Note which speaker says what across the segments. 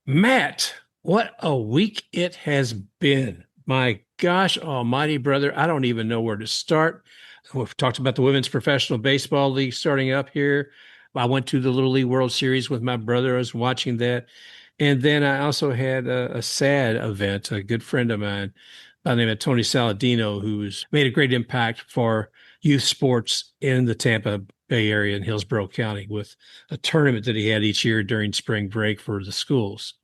Speaker 1: Matt, what a week it has been. My gosh, almighty brother, I don't even know where to start. We've talked about the Women's Professional Baseball League starting up here. I went to the Little League World Series with my brother. I was watching that. And then I also had a sad event. A good friend of mine by the name of Tony Saladino, who's made a great impact for youth sports in the Tampa Bay area in Hillsborough County with a tournament that he had each year during spring break for the schools.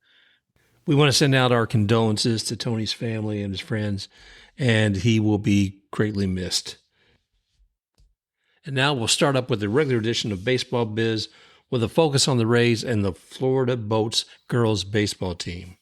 Speaker 1: We want to send out our condolences to Tony's family and his friends, and he will be greatly missed. And now we'll start up with the regular edition of Baseball Biz with a focus on the Rays and the Florida Boats girls baseball team.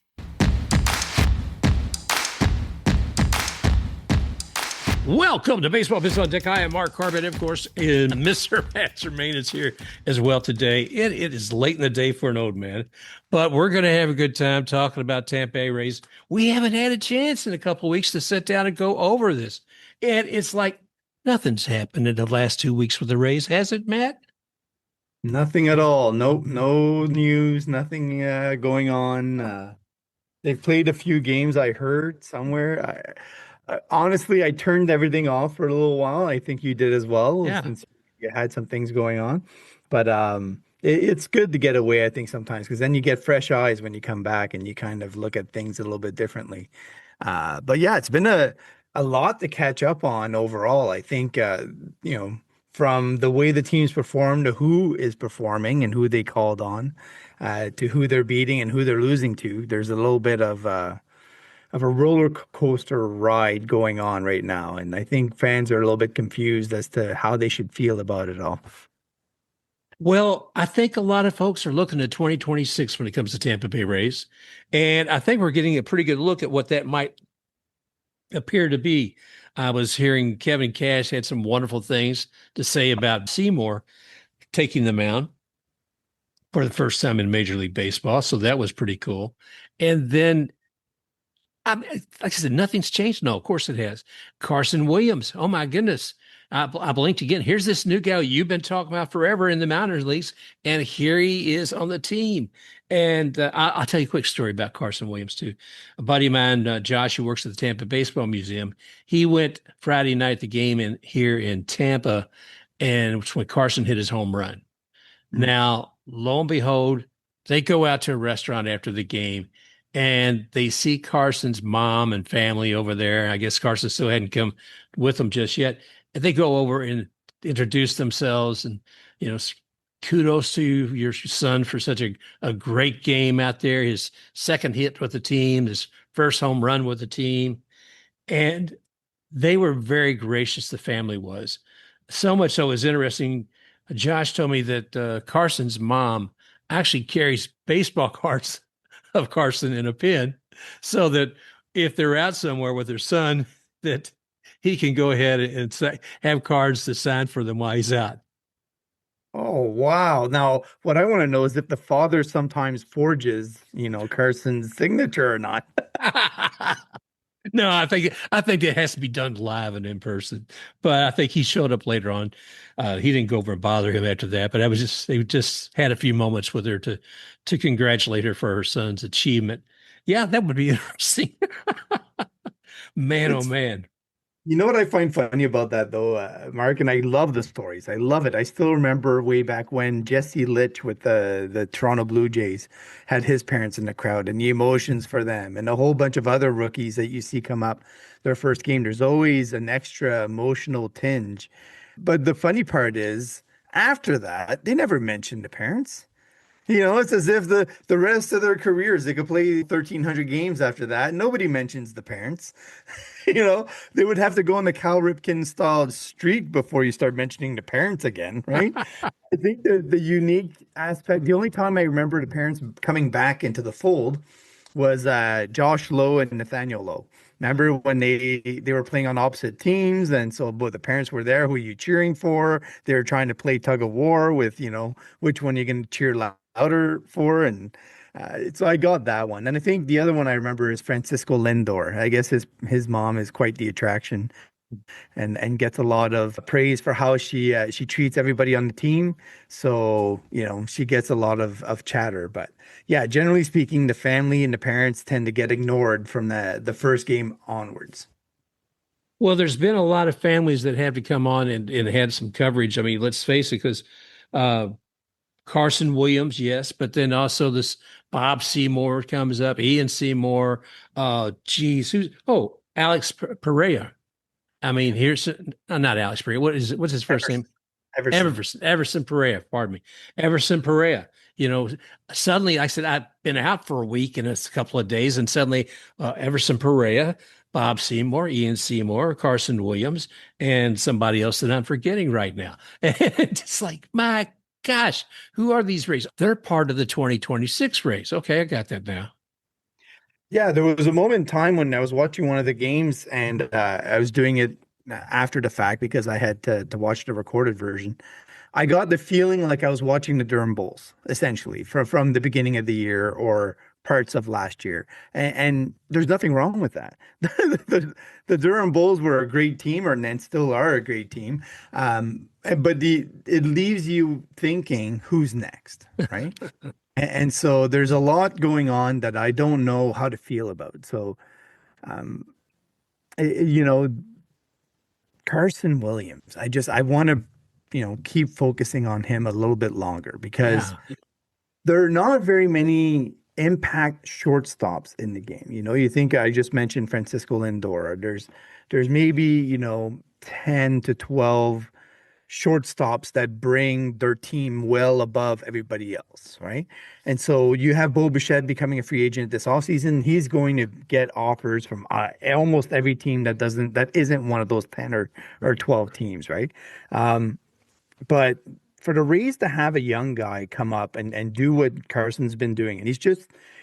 Speaker 1: Welcome to Baseball Biz on Deck. I am Mark Carbett, of course, and Mr. Matt Germain is here as well today. It is late in the day for an old man, but we're going to have a good time talking about Tampa Bay Rays. We haven't had a chance in a couple of weeks to sit down and go over this. And it's like nothing's happened in the last 2 weeks with the Rays, has it, Matt?
Speaker 2: Nothing at all. Nope, no news, nothing going on. They've played a few games, I heard somewhere. Honestly, I turned everything off for a little while. I think you did as well,
Speaker 1: Yeah.
Speaker 2: since you had some things going on. But it's good to get away, I think, sometimes, because then you get fresh eyes when you come back and you kind of look at things a little bit differently. But yeah, it's been a lot to catch up on overall. I think from the way the teams perform to who is performing and who they called on, to who they're beating and who they're losing to. There's a little bit of a roller coaster ride going on right now, and I think fans are a little bit confused as to how they should feel about it all.
Speaker 1: Well, I think a lot of folks are looking at 2026 when it comes to Tampa Bay Rays. And I think we're getting a pretty good look at what that might appear to be. I was hearing Kevin Cash had some wonderful things to say about Seymour taking the mound for the first time in Major League Baseball. So that was pretty cool. And then, like I said, nothing's changed. No, of course it has. Carson Williams. Oh, my goodness. I blinked again. Here's this new guy you've been talking about forever in the minor leagues, and here he is on the team. And I'll tell you a quick story about Carson Williams, too. A buddy of mine, Josh, who works at the Tampa Baseball Museum, he went Friday night at the game here in Tampa, and it's when Carson hit his home run. Now, lo and behold, they go out to a restaurant after the game and they see Carson's mom and family over there. I guess Carson still hadn't come with them just yet. And they go over and introduce themselves and, you know, kudos to your son for such a great game out there. His second hit with the team, his first home run with the team. And they were very gracious, the family was. So much so, it was interesting. Josh told me that Carson's mom actually carries baseball cards of Carson in a pin so that if they're out somewhere with their son, that he can go ahead and have cards to sign for them while he's out.
Speaker 2: Oh, wow. Now, what I want to know is if the father sometimes forges, Carson's signature or not.
Speaker 1: No, I think it has to be done live and in person. But I think he showed up later on. He didn't go over and bother him after that. But they just had a few moments with her to congratulate her for her son's achievement. Yeah, that would be interesting. Man, oh
Speaker 2: It's
Speaker 1: man.
Speaker 2: You know what I find funny about that though, Mark, and I love the stories. I love it. I still remember way back when Jesse Litch with the Toronto Blue Jays had his parents in the crowd and the emotions for them and a whole bunch of other rookies that you see come up their first game. There's always an extra emotional tinge. But the funny part is after that, they never mentioned the parents. It's as if the rest of their careers, they could play 1,300 games after that. Nobody mentions the parents. They would have to go on the Cal Ripken style streak before you start mentioning the parents again, right? I think the unique aspect, the only time I remember the parents coming back into the fold was Josh Lowe and Nathaniel Lowe. Remember when they were playing on opposite teams, and so both the parents were there. Who are you cheering for? They were trying to play tug of war with, which one you're going to cheer louder for, and so I got that one. And I think the other one I remember is Francisco Lindor. I guess his mom is quite the attraction. and gets a lot of praise for how she treats everybody on the team. So, she gets a lot of chatter. But yeah, generally speaking, the family and the parents tend to get ignored from the first game onwards.
Speaker 1: Well, there's been a lot of families that have to come on and had some coverage. I mean, let's face it, because uh, Carson Williams, yes, but then also this Bob Seymour comes up, Ian Seymour, geez, Alex Pereira. I mean, here's not Alex Pereira. What's his first
Speaker 2: Everson.
Speaker 1: name?
Speaker 2: Everson.
Speaker 1: Everson Pereira, pardon me. Everson Pereira. You know, suddenly I said, I've been out for a week and it's a couple of days, and suddenly Everson Pereira, Bob Seymour, Ian Seymour, Carson Williams, and somebody else that I'm forgetting right now. And it's like, my gosh, who are these Rays? They're part of the 2026 Rays. Okay, I got that now.
Speaker 2: Yeah, there was a moment in time when I was watching one of the games and I was doing it after the fact because I had to watch the recorded version. I got the feeling like I was watching the Durham Bulls, essentially, from the beginning of the year or parts of last year. And there's nothing wrong with that. The Durham Bulls were a great team, and still are a great team. But it leaves you thinking, who's next, right? And so there's a lot going on that I don't know how to feel about. So, um, you know, Carson Williams, I want to, keep focusing on him a little bit longer because
Speaker 1: Yeah.
Speaker 2: there are not very many impact shortstops in the game. You think I just mentioned Francisco Lindor. There's maybe, 10 to 12 shortstops that bring their team well above everybody else, right? And so you have Bo Bichette becoming a free agent this offseason. He's going to get offers from almost every team that isn't one of those 10 or 12 teams, right? But for the Rays to have a young guy come up and do what Carson's been doing, and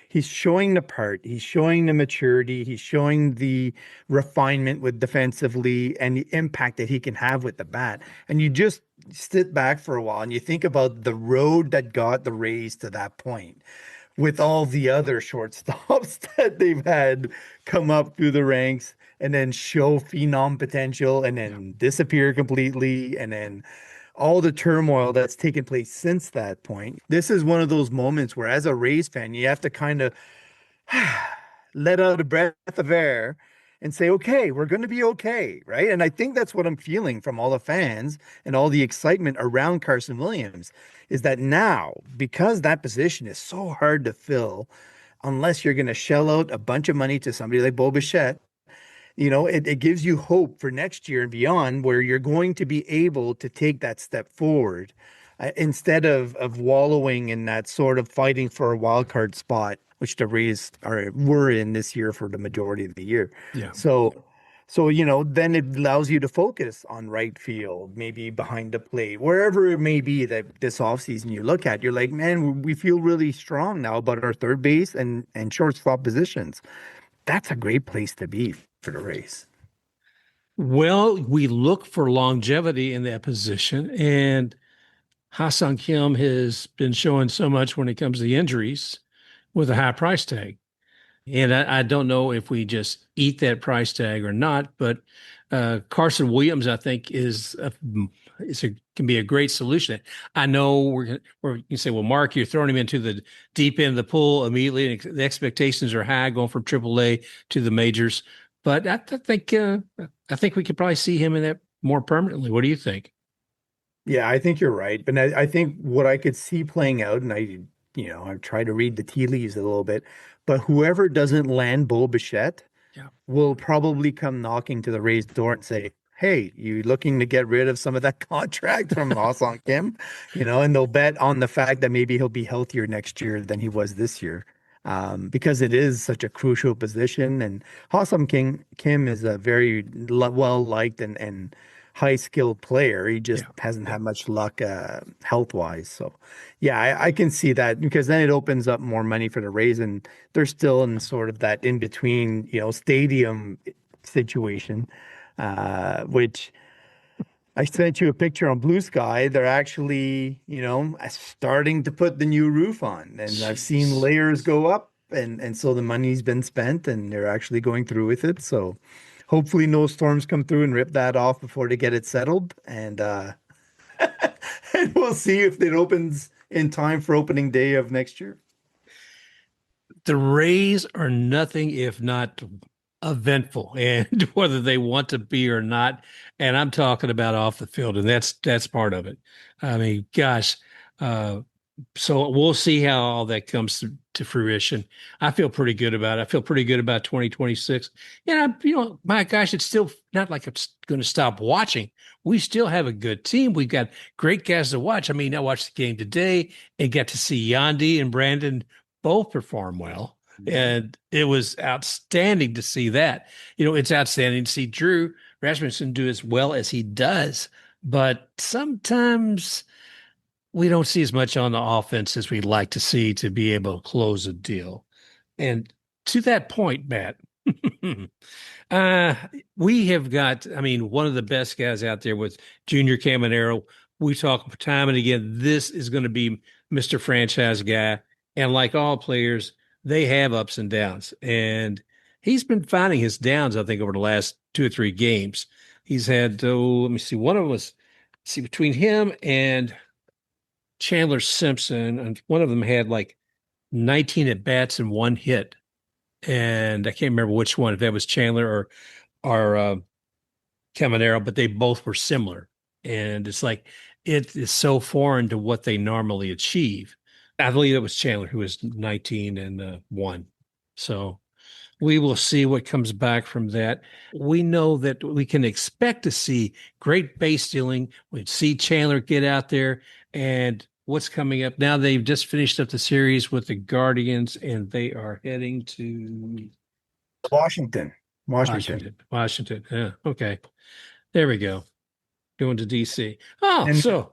Speaker 2: he's showing the part, he's showing the maturity, he's showing the refinement with defensively and the impact that he can have with the bat. And you just sit back for a while and you think about the road that got the Rays to that point with all the other shortstops that they've had come up through the ranks and then show phenom potential and
Speaker 1: Yeah.
Speaker 2: then disappear completely and then all the turmoil that's taken place since that point. This is one of those moments where, as a Rays fan, you have to kind of let out a breath of air and say, okay, we're going to be okay, right? And I think that's what I'm feeling from all the fans and all the excitement around Carson Williams is that now, because that position is so hard to fill, unless you're going to shell out a bunch of money to somebody like Bo Bichette, it gives you hope for next year and beyond where you're going to be able to take that step forward instead of wallowing in that sort of fighting for a wild card spot, which the Rays were in this year for the majority of the year.
Speaker 1: Yeah.
Speaker 2: So, then it allows you to focus on right field, maybe behind the plate, wherever it may be that this offseason you look at, you're like, man, we feel really strong now about our third base and shortstop positions. That's a great place to be for the Rays.
Speaker 1: Well, we look for longevity in that position, and Ha-Seong Kim has been showing so much when it comes to injuries with a high price tag. And I don't know if we just eat that price tag or not, but Carson Williams, I think, can be a great solution. I know you can say, well, Mark, you're throwing him into the deep end of the pool immediately, and the expectations are high going from AAA to the majors. But I think we could probably see him in that more permanently. What do you think?
Speaker 2: Yeah, I think you're right. But I think what I could see playing out, and I've tried to read the tea leaves a little bit, but whoever doesn't land Bo Bichette
Speaker 1: Yeah.
Speaker 2: will probably come knocking to the Rays door and say, hey, you looking to get rid of some of that contract from Ha-Seong Kim? And they'll bet on the fact that maybe he'll be healthier next year than he was this year. Because it is such a crucial position. And Kim is a very well liked and high skilled player. He just
Speaker 1: Yeah.
Speaker 2: hasn't had much luck health wise. So, yeah, I can see that because then it opens up more money for the Rays, and they're still in sort of that in between, stadium situation, which I sent you a picture on Blue Sky. They're actually, starting to put the new roof on, and I've seen layers
Speaker 1: Jeez.
Speaker 2: go up, and so the money's been spent, and they're actually going through with it. So hopefully no storms come through and rip that off before they get it settled. And and we'll see if it opens in time for opening day of next year.
Speaker 1: The Rays are nothing if not eventful, and whether they want to be or not. And I'm talking about off the field, and that's part of it. I mean, gosh, uh, so we'll see how all that comes to fruition. I feel pretty good about it. I feel pretty good about 2026. And my gosh, it's still not like I'm going to stop watching. We still have a good team. We've got great guys to watch. I mean, I watched the game today and got to see Yandy and Brandon both perform well. And it was outstanding to see that. It's outstanding to see Drew Rasmussen do as well as he does. But sometimes we don't see as much on the offense as we'd like to see to be able to close a deal. And to that point, Matt, we have got, I mean, one of the best guys out there with Junior Caminero. We talk time and again, this is going to be Mr. Franchise guy. And like all players, they have ups and downs. And he's been finding his downs, I think, over the last 2 or 3 games. He's had, let me see, one of them was, between him and Chandler Simpson, and one of them had like 19 at bats and 1 hit. And I can't remember which one, if that was Chandler or Caminero, but they both were similar. And it's like, it is so foreign to what they normally achieve. I believe it was Chandler who was 19 and 1. So we will see what comes back from that. We know that we can expect to see great base stealing. We'd see Chandler get out there. And what's coming up now? They've just finished up the series with the Guardians, and they are heading to
Speaker 2: Washington.
Speaker 1: Washington. Yeah. Okay. There we go. Going to DC. Oh,
Speaker 2: And
Speaker 1: so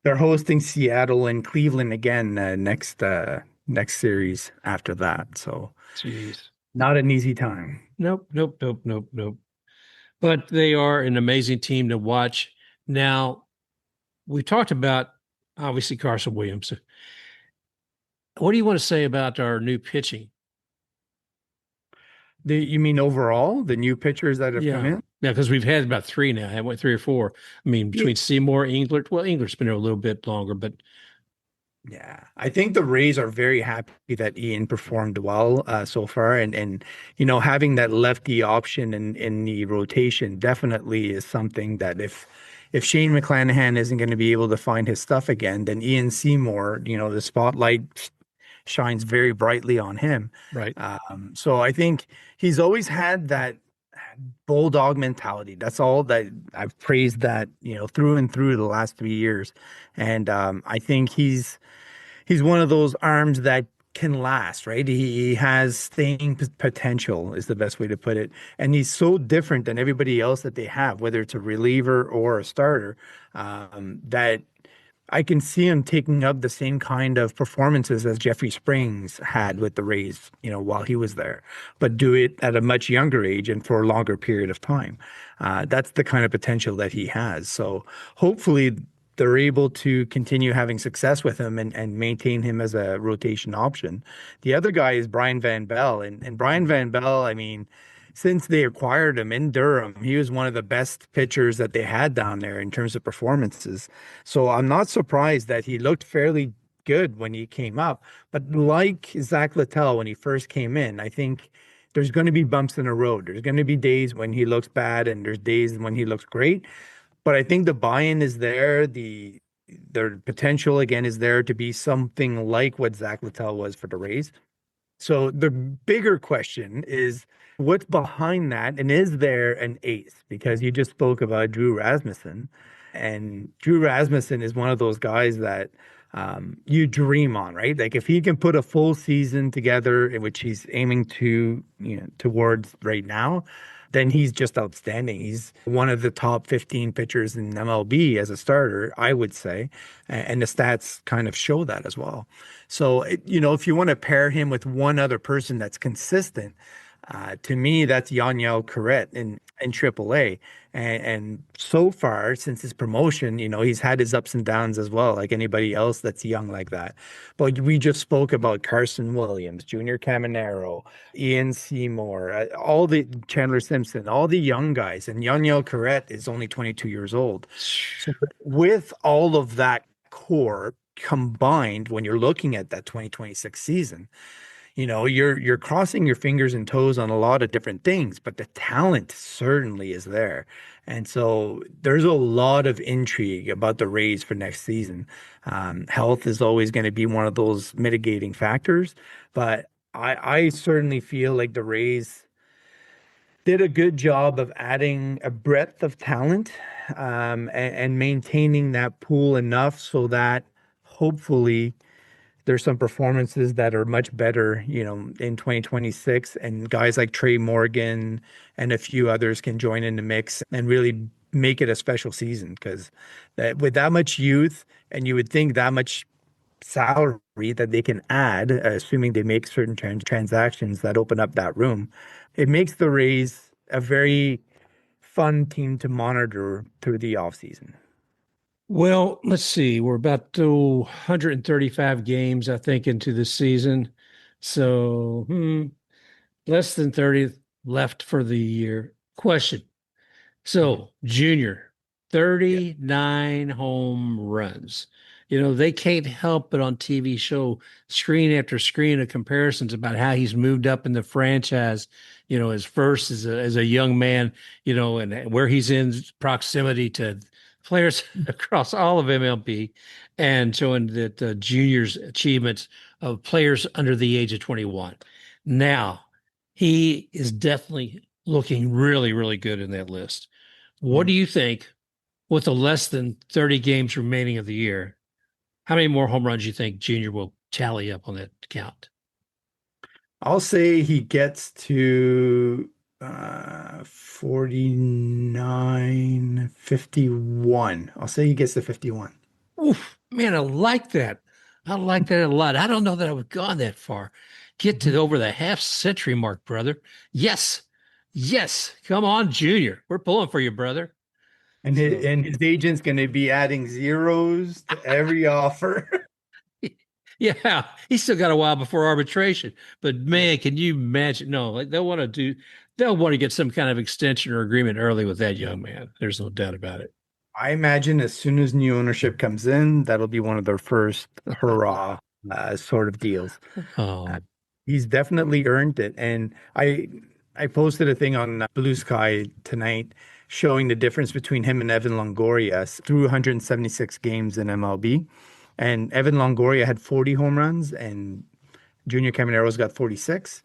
Speaker 2: they're hosting Seattle and Cleveland again next series after that. So
Speaker 1: geez.
Speaker 2: not an easy time.
Speaker 1: Nope. But they are an amazing team to watch. Now, we talked about obviously Carson Williams. What do you want to say about our new pitching?
Speaker 2: You mean overall, the new pitchers that have come in?
Speaker 1: Yeah, because we've had about 3 now. I went 3 or 4. I mean, between Seymour, Englert. Well, Englert's been there a little bit longer, but
Speaker 2: yeah, I think the Rays are very happy that Ian performed well so far, and having that lefty option in the rotation definitely is something that if Shane McClanahan isn't going to be able to find his stuff again, then Ian Seymour, the spotlight shines very brightly on him.
Speaker 1: right.
Speaker 2: So I think he's always had that bulldog mentality. That's all that I've praised that, through and through the last 3 years. And I think he's one of those arms that can last, right? He has staying potential is the best way to put it. And he's so different than everybody else that they have, whether it's a reliever or a starter, that I can see him taking up the same kind of performances as Jeffrey Springs had with the Rays, while he was there, but do it at a much younger age and for a longer period of time. That's the kind of potential that he has. So hopefully they're able to continue having success with him and maintain him as a rotation option. The other guy is Brian Van Belle. And Brian Van Belle, I mean, since they acquired him in Durham, he was one of the best pitchers that they had down there in terms of performances. So I'm not surprised that he looked fairly good when he came up. But like Zach Littell, when he first came in, I think there's going to be bumps in the road. There's going to be days when he looks bad and there's days when he looks great. But I think the buy-in is there. Their potential, again, is there to be something like what Zach Littell was for the Rays. So the bigger question is, what's behind that? And is there an ace? Because you just spoke about Drew Rasmussen. And Drew Rasmussen is one of those guys that you dream on, right? Like if he can put a full season together, in which he's aiming to, towards right now, then he's just outstanding. He's one of the top 15 pitchers in MLB as a starter, I would say. And the stats kind of show that as well. So, if you want to pair him with one other person that's consistent, To me, that's Yanyel Curet in AAA. And so far, since his promotion, he's had his ups and downs as well, like anybody else that's young like that. But we just spoke about Carson Williams, Junior Caminero, Ian Seymour, all the Chandler Simpson, all the young guys. And Yanyel Curet is only 22 years old. So with all of that core combined, when you're looking at that 2026 season, you're crossing your fingers and toes on a lot of different things, but the talent certainly is there. And so there's a lot of intrigue about the Rays for next season. Health is always going to be one of those mitigating factors, but I certainly feel like the Rays did a good job of adding a breadth of talent, and maintaining that pool enough so that hopefully there's some performances that are much better, in 2026, and guys like Trey Morgan and a few others can join in the mix and really make it a special season because with that much youth and you would think that much salary that they can add, assuming they make certain transactions that open up that room, it makes the Rays a very fun team to monitor through the offseason.
Speaker 1: Well, let's see. We're about 135 games, I think, into the season. So, less than 30 left for the year. Question.
Speaker 2: Mhm.
Speaker 1: So, Junior,
Speaker 2: Yeah.
Speaker 1: 39 home runs. They can't help but on TV show screen after screen of comparisons about how he's moved up in the franchise, as first as a young man, and where he's in proximity to players across all of MLB and showing that Junior's achievements of players under the age of 21. Now, he is definitely looking really, really good in that list. What do
Speaker 2: Mhm.
Speaker 1: you think with the less than 30 games remaining of the year? How many more home runs do you think Junior will tally up on that count?
Speaker 2: I'll say he gets to 49, 51. I'll say he gets to 51.
Speaker 1: Oof, man, I like that. I like that a lot. I don't know that I would have gone that far. Get to
Speaker 2: Mhm.
Speaker 1: over the half century mark, brother. Yes. Yes. Come on, Junior. We're pulling for you, brother.
Speaker 2: And
Speaker 1: So
Speaker 2: his agent's going to be adding zeros to every offer.
Speaker 1: yeah, he's still got a while before arbitration. But
Speaker 2: Yeah.
Speaker 1: man, can you imagine? No, like they'll want to get some kind of extension or agreement early with that young man. There's no doubt about it.
Speaker 2: I imagine as soon as new ownership comes in, that'll be one of their first hurrah sort of deals. Uh,
Speaker 1: Oh,
Speaker 2: he's definitely earned it. And I posted a thing on Blue Sky tonight showing the difference between him and Evan Longoria through 176 games in MLB. And Evan Longoria had 40 home runs and Junior Caminero's got 46.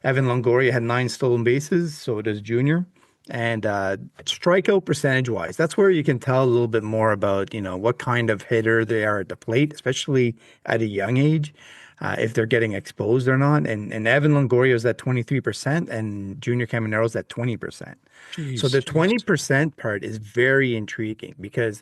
Speaker 2: Evan Longoria had 9 stolen bases, so does Junior. And strikeout percentage wise, that's where you can tell a little bit more about, what kind of hitter they are at the plate, especially at a young age, if they're getting exposed or not. And Evan Longoria is at 23% and Junior Caminero's at 20%. So the
Speaker 1: jeez.
Speaker 2: 20% part is very intriguing because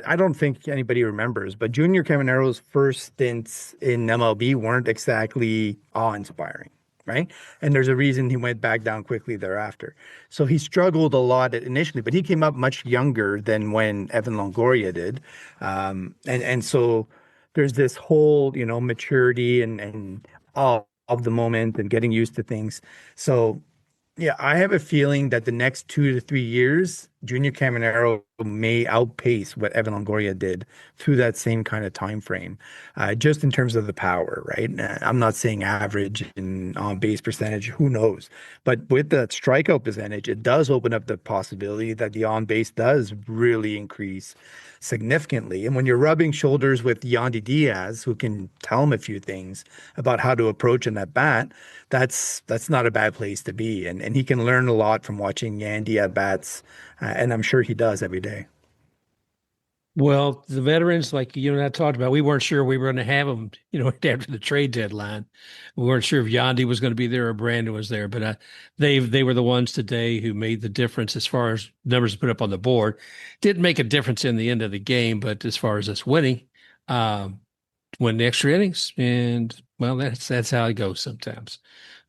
Speaker 2: I don't think anybody remembers, but Junior Caminero's first stints in MLB weren't exactly awe-inspiring, right? And there's a reason he went back down quickly thereafter. So he struggled a lot initially, but he came up much younger than when Evan Longoria did. And so there's this whole, maturity and all of the moment and getting used to things. So yeah, I have a feeling that the next 2 to 3 years, Junior Caminero may outpace what Evan Longoria did through that same kind of time frame, just in terms of the power, right? I'm not saying average and on base percentage, who knows? But with the strikeout percentage, it does open up the possibility that the on base does really increase significantly. And when you're rubbing shoulders with Yandy Diaz, who can tell him a few things about how to approach an at bat, that's not a bad place to be. And he can learn a lot from watching Yandy at bats, and I'm sure he does every day.
Speaker 1: Well, the veterans, like you and I talked about, we weren't sure we were going to have them, after the trade deadline. We weren't sure if Yandy was going to be there or Brandon was there, but they were the ones today who made the difference as far as numbers put up on the board. Didn't make a difference in the end of the game, but as far as us winning, um, win the extra innings, and well, that's how it goes sometimes.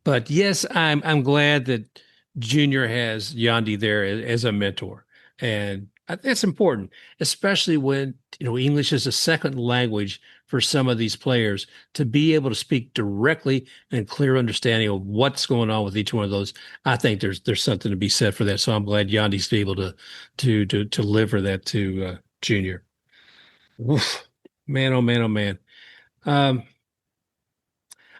Speaker 1: But yes, I'm glad that Junior has Yandy there as a mentor, and that's important, especially when English is a second language for some of these players to be able to speak directly and clear understanding of what's going on with each one of those. I think there's something to be said for that. So I'm glad Yandy's able to deliver that to Junior. Oof. Man, oh man, oh man. Um,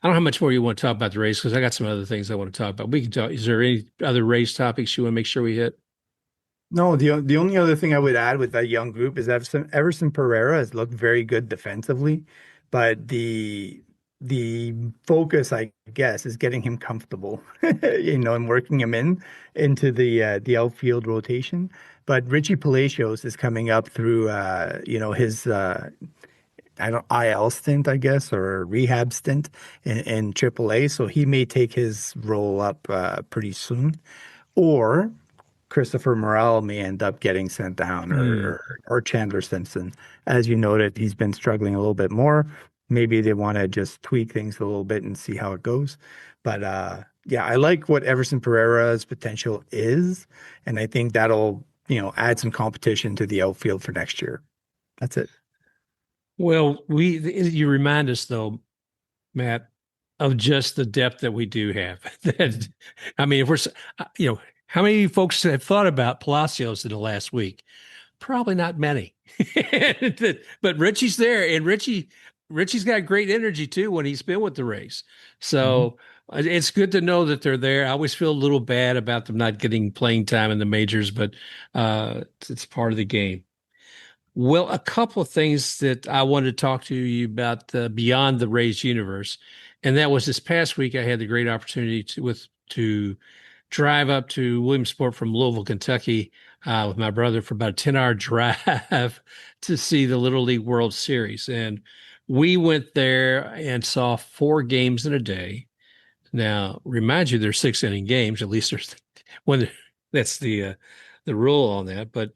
Speaker 1: I don't know how much more you want to talk about the race because I got some other things I want to talk about. We can talk. Is there any other race topics you want to make sure we hit?
Speaker 2: No, the only other thing I would add with that young group is Everson Pereira has looked very good defensively, but the focus, I guess, is getting him comfortable, and working him into the outfield rotation. But Richie Palacios is coming up through his I don't IL stint, I guess, or rehab stint in AAA, so he may take his role up pretty soon, or Christopher Morel may end up getting sent down,
Speaker 1: Hmm.
Speaker 2: or Chandler Simpson. As you noted, he's been struggling a little bit more. Maybe they want to just tweak things a little bit and see how it goes. But yeah, I like what Everson Pereira's potential is, and I think that'll, add some competition to the outfield for next year. That's it.
Speaker 1: Well, you remind us though, Matt, of just the depth that we do have. That I mean, if how many folks have thought about Palacios in the last week? Probably not many. But Richie's there, and Richie's got great energy too when he's been with the Rays.
Speaker 2: Mhm.
Speaker 1: So it's good to know that they're there. I always feel a little bad about them not getting playing time in the majors, but it's part of the game. Well, a couple of things that I wanted to talk to you about beyond the Rays universe, and that was this past week. I had the great opportunity to drive up to Williamsport from Louisville, Kentucky, with my brother for about a 10-hour drive to see the Little League World Series, and we went there and saw four games in a day. Now, remind you, they're 6 inning games. At least there's when that's the rule on that, but.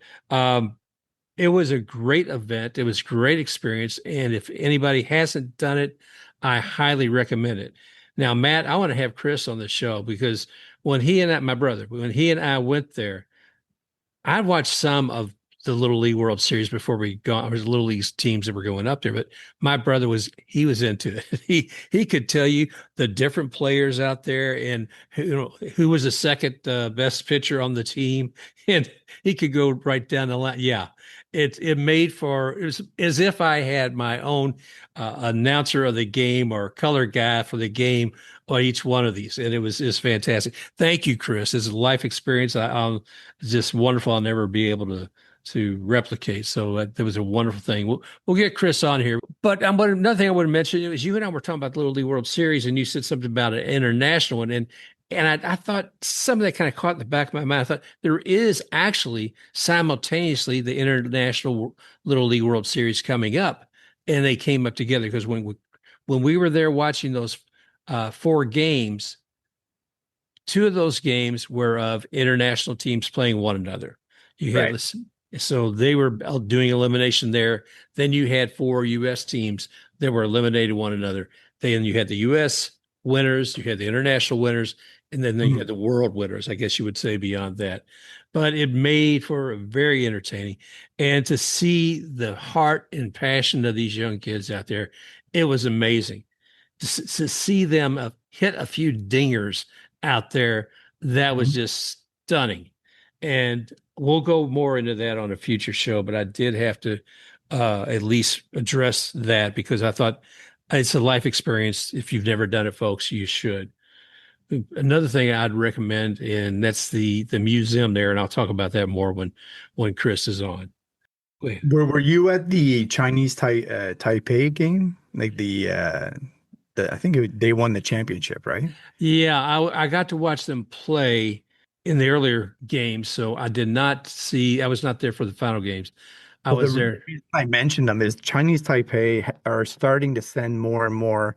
Speaker 1: It was a great event. It was a great experience. And if anybody hasn't done it, I highly recommend it. Now, Matt, I want to have Chris on the show because my brother, when he and I went there, I watched some of the Little League World Series before we go. There was Little League teams that were going up there, but my brother he was into it. He could tell you the different players out there and who was the second best pitcher on the team, and he could go right down the line. Yeah, it was as if I had my own announcer of the game or color guy for the game on each one of these, and it was fantastic. Thank you, Chris. It's a life experience. It's just wonderful. I'll never be able to replicate. So that was a wonderful thing. We'll get Chris on here. But another thing I want to mention is you and I were talking about the Little League World Series, and you said something about an international one, and I thought some of that kind of caught in the back of my mind. I thought there is actually simultaneously the international Little League World Series coming up, and they came up together because when we were there watching those four games, two of those games were of international teams playing one another. You had
Speaker 2: Right.
Speaker 1: this, so they were doing elimination there. Then you had four U.S. teams that were eliminated one another. Then you had the U.S. winners, you had the international winners, and then you
Speaker 2: Mhm.
Speaker 1: had the world winners, I guess you would say beyond that. But it made for a very entertaining. And to see the heart and passion of these young kids out there, it was amazing to see them hit a few dingers out there. That was
Speaker 2: Mhm.
Speaker 1: just stunning. And we'll go more into that on a future show, but I did have to at least address that because I thought it's a life experience. If you've never done it, folks, you should. Another thing I'd recommend, and that's the museum there, and I'll talk about that more when Chris is on. Wait.
Speaker 2: Were you at the Chinese Taipei game? Like I think they won the championship, right?
Speaker 1: Yeah, I got to watch them play in the earlier games, so I was not there for the final games. I
Speaker 2: Well, the
Speaker 1: was there.
Speaker 2: reason I mentioned them is Chinese Taipei are starting to send more and more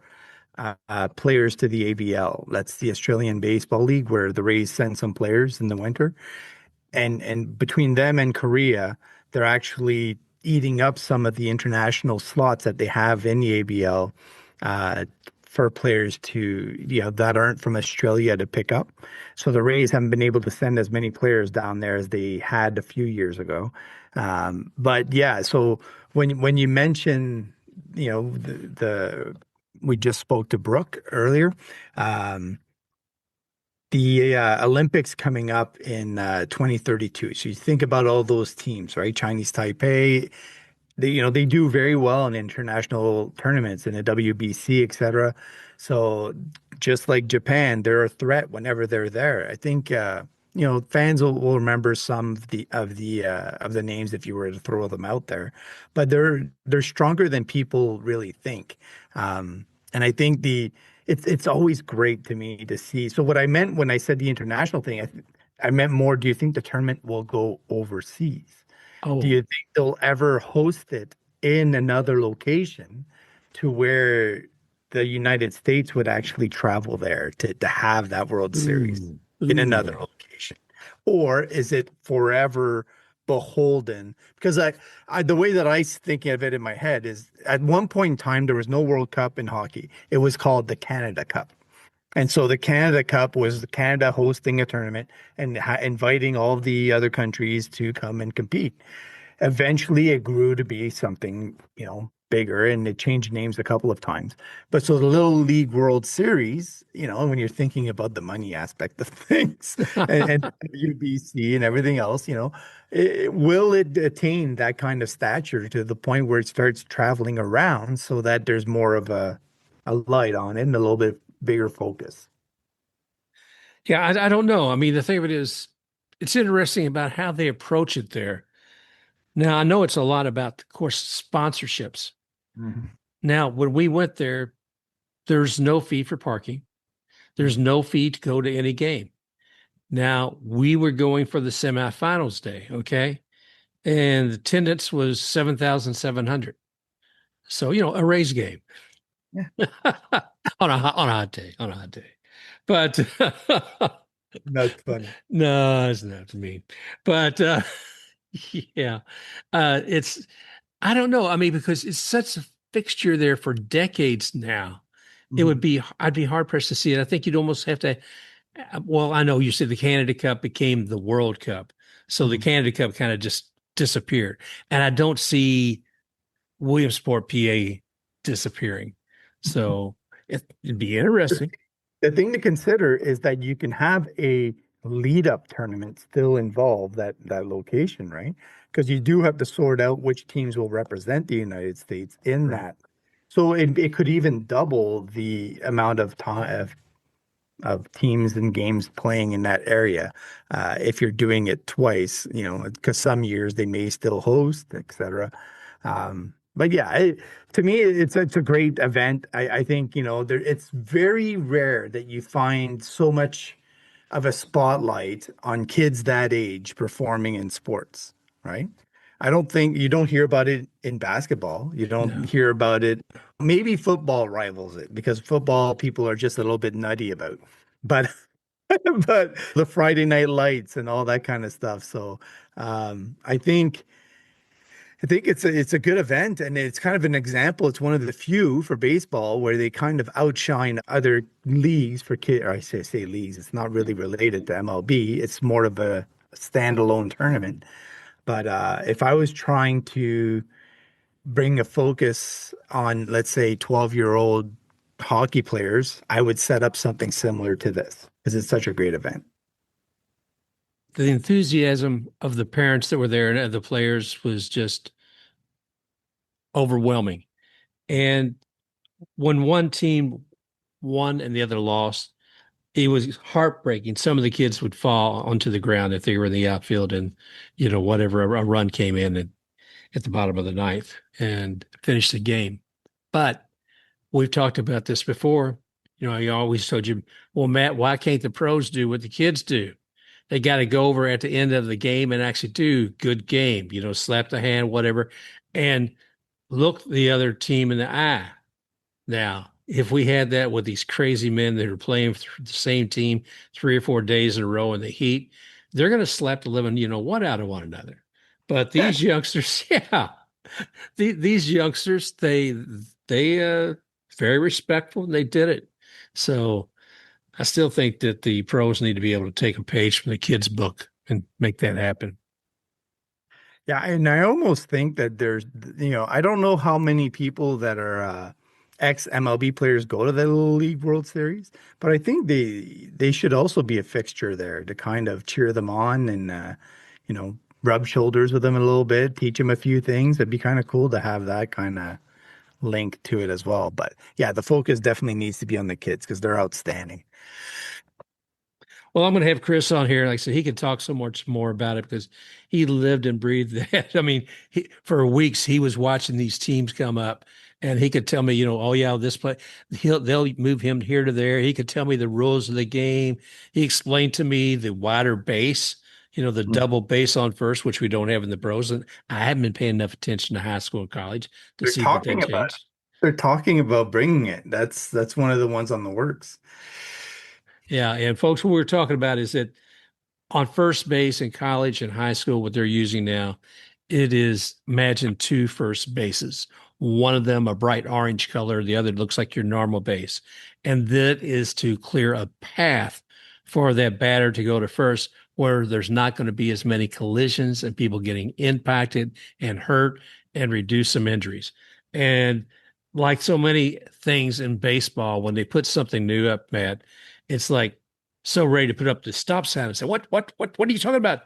Speaker 2: players to the ABL. That's the Australian Baseball League, where the Rays send some players in the winter. And between them and Korea, they're actually eating up some of the international slots that they have in the ABL, uh, for players that aren't from Australia to pick up. So the Rays haven't been able to send as many players down there as they had a few years ago. But yeah, so when you mention, the we just spoke to Brooke earlier. Um, the Olympics coming up in 2032. So you think about all those teams, right? Chinese Taipei, they do very well in international tournaments in the WBC, et cetera. So just like Japan, they're a threat whenever they're there. I think fans will remember some of the names if you were to throw them out there, but they're stronger than people really think. And I think it's always great to me to see. So what I meant when I said the international thing, I meant more. Do you think the tournament will go overseas? Do
Speaker 1: Oh,
Speaker 2: you think they'll ever host it in another location to where the United States would actually travel there to have that World Series
Speaker 1: ooh,
Speaker 2: in another
Speaker 1: ooh.
Speaker 2: location? Or is it forever beholden? Because the way that I thinking of it in my head is at one point in time, there was no World Cup in hockey. It was called the Canada Cup. And so the Canada Cup was Canada hosting a tournament and inviting all of the other countries to come and compete. Eventually, it grew to be something, bigger, and it changed names a couple of times. But so the Little League World Series, when you're thinking about the money aspect of things and WBC and everything else, will it attain that kind of stature to the point where it starts traveling around so that there's more of a light on it and a little bit bigger focus?
Speaker 1: Yeah, I don't know. I mean, the thing of it is, it's interesting about how they approach it there. Now, I know it's a lot about, of course, sponsorships.
Speaker 2: Mhm.
Speaker 1: Now, when we went there, there's no fee for parking. There's
Speaker 2: Mhm.
Speaker 1: no fee to go to any game. Now, we were going for the semifinals day, okay? And the attendance was 7,700. So, a Rays game
Speaker 2: Yeah,
Speaker 1: on a hot day, on a hot day. But
Speaker 2: that's funny.
Speaker 1: no, it's not to me. But yeah, it's I don't know. I mean, because it's such a fixture there for decades now.
Speaker 2: Mhm.
Speaker 1: I'd be hard pressed to see it. I think you'd almost have to. Well, I know you said the Canada Cup became the World Cup, so the
Speaker 2: Mhm.
Speaker 1: Canada Cup kind of just disappeared, and I don't see Williamsport, PA, disappearing. So it'd be interesting.
Speaker 2: The thing to consider is that you can have a lead up tournament still involve that location, right? Because you do have to sort out which teams will represent the United States in
Speaker 1: Right.
Speaker 2: that. So it could even double the amount of time of teams and games playing in that area if you're doing it twice, because some years they may still host, etc. But yeah, to me, it's a great event. I think, it's very rare that you find so much of a spotlight on kids that age performing in sports, right? I don't think you don't hear about it in basketball. You don't
Speaker 1: No.
Speaker 2: hear about it. Maybe football rivals it because football people are just a little bit nutty about. But but the Friday night lights and all that kind of stuff. So I think it's a good event, and it's kind of an example. It's one of the few for baseball where they kind of outshine other leagues for kids. Or I say leagues. It's not really related to MLB. It's more of a standalone tournament. But if I was trying to bring a focus on, let's say, 12-year-old hockey players, I would set up something similar to this because it's such a great event.
Speaker 1: The enthusiasm of the parents that were there and of the players was just overwhelming. And when one team won and the other lost, it was heartbreaking. Some of the kids would fall onto the ground if they were in the outfield and, whatever, a run came in at the bottom of the ninth and finished the game. But we've talked about this before. I always told you, well, Matt, why can't the pros do what the kids do? They got to go over at the end of the game and actually do good game, slap the hand, whatever, and look the other team in the eye. Now, if we had that with these crazy men that are playing for the same team 3 or 4 days in a row in the heat, they're going to slap the living, what out of one another. But these youngsters, yeah, these youngsters, they very respectful, and they did it. So I still think that the pros need to be able to take a page from the kids' book and make that happen.
Speaker 2: Yeah, and I almost think that there's, I don't know how many people that are ex-MLB players go to the Little League World Series, but I think they should also be a fixture there to kind of cheer them on and rub shoulders with them a little bit, teach them a few things. It'd be kind of cool to have that kind of link to it as well. But yeah, the focus definitely needs to be on the kids because they're outstanding.
Speaker 1: Well, I'm going to have Chris on here. Like I said, he can talk so much more about it because he lived and breathed that. I mean, for weeks he was watching these teams come up, and he could tell me, oh yeah, this play, they'll move him here to there. He could tell me the rules of the game. He explained to me the wider base, the
Speaker 2: Mm.
Speaker 1: double base on first, which we don't have in the pros. And I haven't been paying enough attention to high school and college to
Speaker 2: They're
Speaker 1: see that
Speaker 2: talking
Speaker 1: that
Speaker 2: about it.
Speaker 1: changed.
Speaker 2: They're talking about bringing it. That's one of the ones on the works.
Speaker 1: Yeah, and folks, what we're talking about is that on first base in college and high school, what they're using now, it is imagine two first bases. One of them a bright orange color, the other looks like your normal base. And that is to clear a path for that batter to go to first where there's not going to be as many collisions and people getting impacted and hurt and reduce some injuries. And like so many things in baseball, when they put something new up, Matt, it's like so ready to put up the stop sign and say, what are you talking about?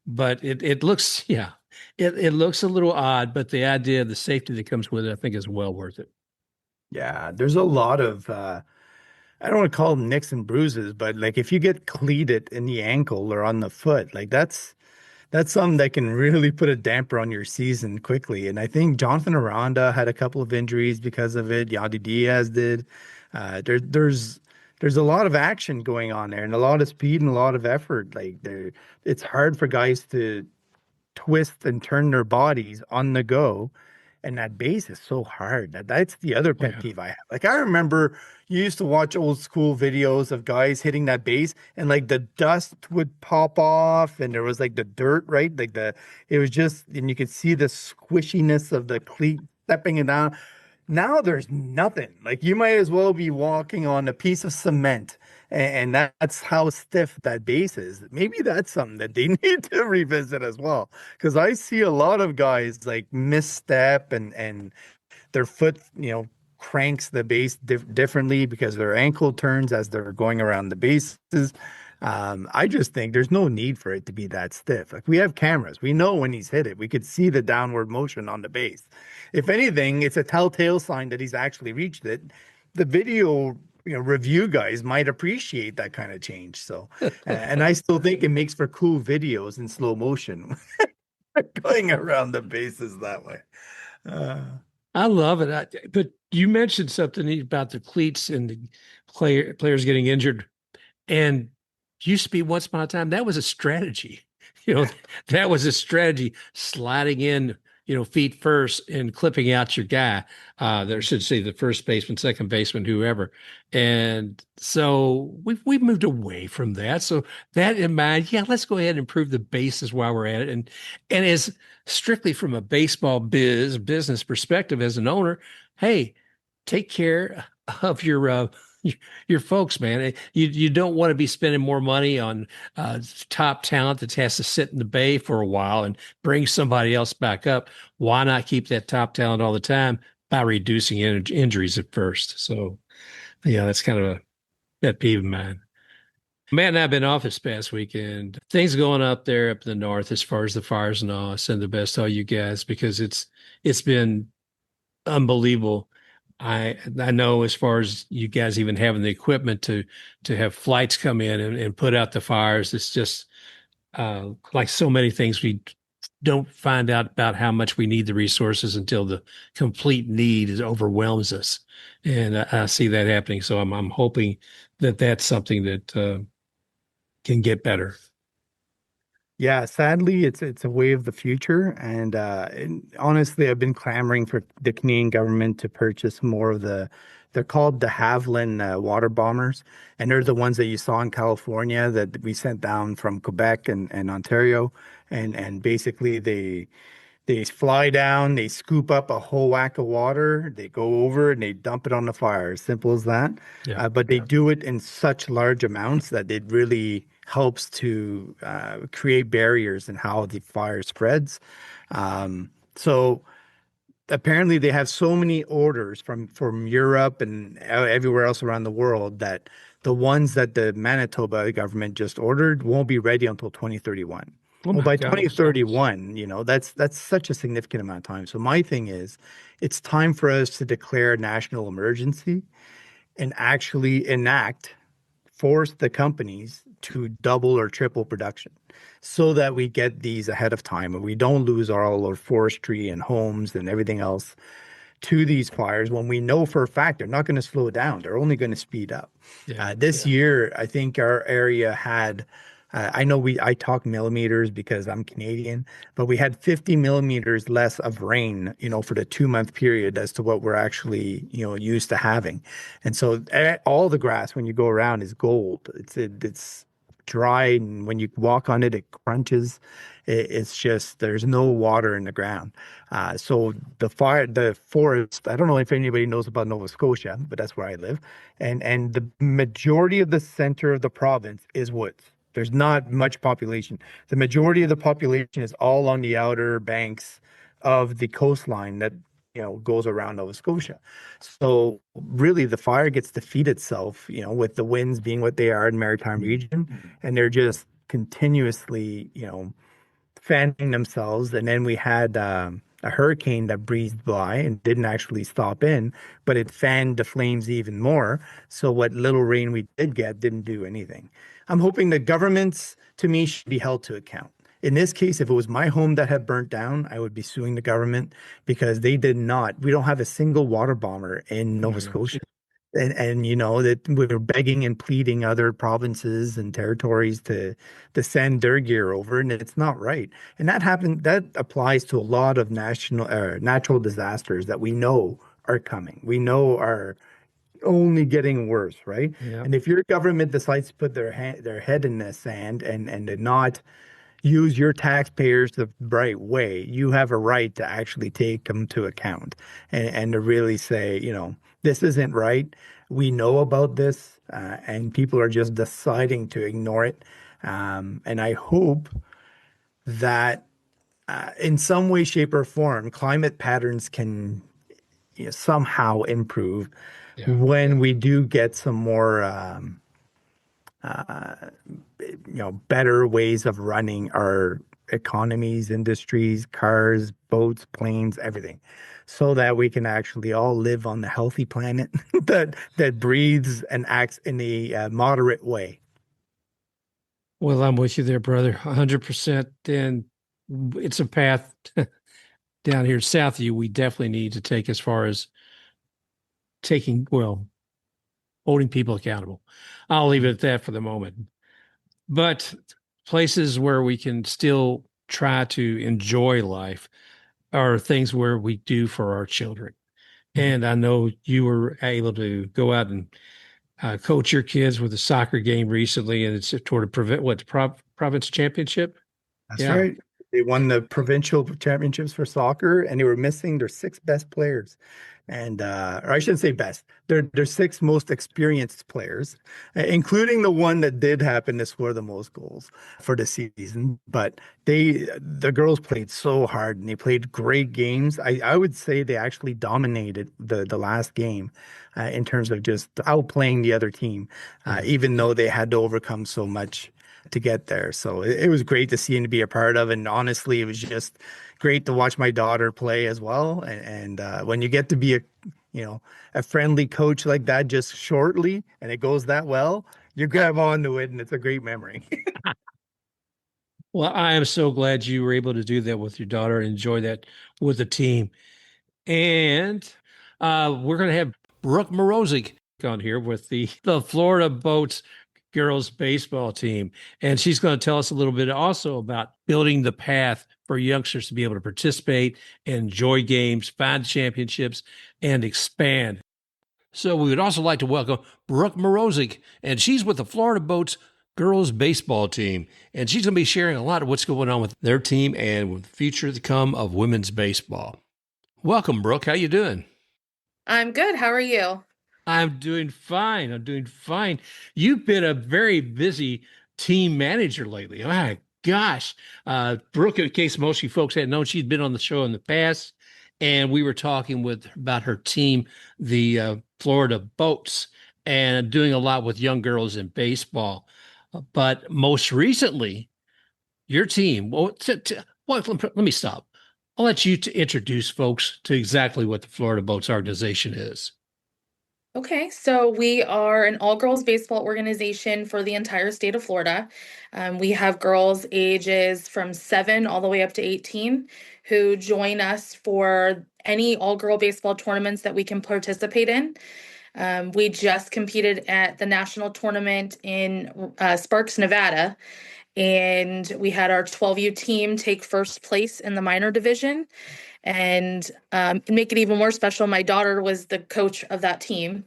Speaker 1: But it looks, yeah, it looks a little odd, but the idea, the safety that comes with it, I think is well worth it.
Speaker 2: Yeah, there's a lot of I don't want to call them nicks and bruises, but like if you get cleated in the ankle or on the foot, like that's something that can really put a damper on your season quickly. And I think Jonathan Aranda had a couple of injuries because of it. Yandy Díaz did. There's a lot of action going on there and a lot of speed and a lot of effort. It's hard for guys to twist and turn their bodies on the go. And that base is so hard. That's the other pet
Speaker 1: Yeah.
Speaker 2: peeve I have. Like I remember you used to watch old school videos of guys hitting that base and like the dust would pop off and there was like the dirt, right? It was just, and you could see the squishiness of the cleat stepping it down. Now there's nothing. Like you might as well be walking on a piece of cement, and that's how stiff that base is. Maybe that's something that they need to revisit as well. Because I see a lot of guys like misstep and their foot, cranks the base differently because their ankle turns as they're going around the bases. I just think there's no need for it to be that stiff. Like we have cameras, we know when he's hit it. We could see the downward motion on the base. If anything, it's a telltale sign that he's actually reached it. The video, review guys might appreciate that kind of change. So, and I still think it makes for cool videos in slow motion going around the bases that way. Uh,
Speaker 1: I love it. But you mentioned something about the cleats and the players getting injured. And used to be once upon a time, that was a strategy. That was a strategy, sliding in, feet first and clipping out your guy. There should say the first baseman, second baseman, whoever. And so we've moved away from that. So that in mind, yeah, let's go ahead and improve the bases while we're at it. And as strictly from a baseball business perspective as an owner, hey, take care of your folks, man. You don't want to be spending more money on top talent that has to sit in the bay for a while and bring somebody else back up. Why not keep that top talent all the time by reducing injuries at first? So, yeah, that's kind of a pet peeve of mine. Matt and I have been off this past weekend. Things going up there up in the north as far as the fires and all. I send the best to all you guys because it's been unbelievable. I know as far as you guys even having the equipment to have flights come in and put out the fires, it's just like so many things we don't find out about how much we need the resources until the complete need overwhelms us, and I see that happening. So I'm hoping that that's something that can get better.
Speaker 2: Yeah, sadly, it's a way of the future, and honestly, I've been clamoring for the Canadian government to purchase more of the. They're called de Havilland water bombers, and they're the ones that you saw in California that we sent down from Quebec and Ontario, and basically They fly down, they scoop up a whole whack of water, they go over and they dump it on the fire. As simple as that.
Speaker 1: Yeah.
Speaker 2: But they do it in such large amounts that it really helps to create barriers in how the fire spreads. So apparently they have so many orders from Europe and everywhere else around the world that the ones that the Manitoba government just ordered won't be ready until 2031.
Speaker 1: Oh
Speaker 2: Well,
Speaker 1: my
Speaker 2: by
Speaker 1: God.
Speaker 2: 2031, that's such a significant amount of time. So my thing is, it's time for us to declare national emergency and actually force the companies to double or triple production so that we get these ahead of time and we don't lose all our forestry and homes and everything else to these fires when we know for a fact they're not going to slow down. They're only going to speed up.
Speaker 1: Yeah.
Speaker 2: This year, I think our area had, I know I talk millimeters because I'm Canadian, but we had 50 millimeters less of rain, for the 2 month period as to what we're actually, used to having. And so all the grass when you go around is gold. It's dry, and when you walk on it, it crunches. It's just there's no water in the ground. So the forest. I don't know if anybody knows about Nova Scotia, but that's where I live, and the majority of the center of the province is woods. There's not much population. The majority of the population is all on the outer banks of the coastline that goes around Nova Scotia. So really the fire gets to feed itself, with the winds being what they are in maritime region, and they're just continuously, fanning themselves. And then we had a hurricane that breezed by and didn't actually stop in, but it fanned the flames even more. So what little rain we did get didn't do anything. I'm hoping the governments, to me, should be held to account. In this case, if it was my home that had burnt down, I would be suing the government because they did not. We don't have a single water bomber in Nova Scotia. And that we're begging and pleading other provinces and territories to send their gear over, and it's not right. And that applies to a lot of natural disasters that we know are coming. We know are only getting worse, right?
Speaker 1: Yeah.
Speaker 2: And if your government decides to put their head in the sand and to not use your taxpayers the right way, you have a right to actually take them to account and to really say, this isn't right. We know about this, and people are just deciding to ignore it. And I hope that in some way, shape, or form, climate patterns can somehow improve
Speaker 1: Yeah.
Speaker 2: when we do get some more better ways of running our economies, industries, cars, boats, planes, everything, so that we can actually all live on the healthy planet that breathes and acts in a moderate way.
Speaker 1: Well, I'm with you there, brother. 100%. And it's a path down here south of you we definitely need to take as far as holding people accountable. I'll leave it at that for the moment. But places where we can still try to enjoy life are things where we do for our children. And I know you were able to go out and coach your kids with a soccer game recently, and it's toward a province championship.
Speaker 2: That's
Speaker 1: Yeah.
Speaker 2: right. They won the provincial championships for soccer, and they were missing their six best players, and or I shouldn't say best. Their six most experienced players, including the one that did happen to score the most goals for the season. But the girls played so hard, and they played great games. I would say they actually dominated the last game in terms of just outplaying the other team, even though they had to overcome so much to get there. So it was great to see and to be a part of. And honestly, it was just great to watch my daughter play as well. And when you get to be a friendly coach like that just shortly, and it goes that well, you grab onto it, and it's a great memory.
Speaker 1: Well, I am so glad you were able to do that with your daughter and enjoy that with the team. And we're going to have Brooke Morozic on here with the Florida Boats girls baseball team. And she's going to tell us a little bit also about building the path for youngsters to be able to participate, enjoy games, find championships, and expand. So we would also like to welcome Brooke Morozic, and she's with the Florida Boats girls baseball team, and she's going to be sharing a lot of what's going on with their team and with the future to come of women's baseball. Welcome, Brooke. How you doing?
Speaker 3: I'm good. How are you?
Speaker 1: I'm doing fine. I'm doing fine. You've been a very busy team manager lately. Oh my gosh. Brooke, in case most of you folks hadn't known, she'd been on the show in the past, and we were talking with about her team, the Florida Boats, and doing a lot with young girls in baseball. But most recently, your team, well, let me stop. I'll let you to introduce folks to exactly what the Florida Boats organization is.
Speaker 3: Okay, so we are an all-girls baseball organization for the entire state of Florida. We have girls ages from 7 all the way up to 18 who join us for any all-girl baseball tournaments that we can participate in. We just competed at the national tournament in Sparks, Nevada, and we had our 12U team take first place in the minor division. And make it even more special, my daughter was the coach of that team.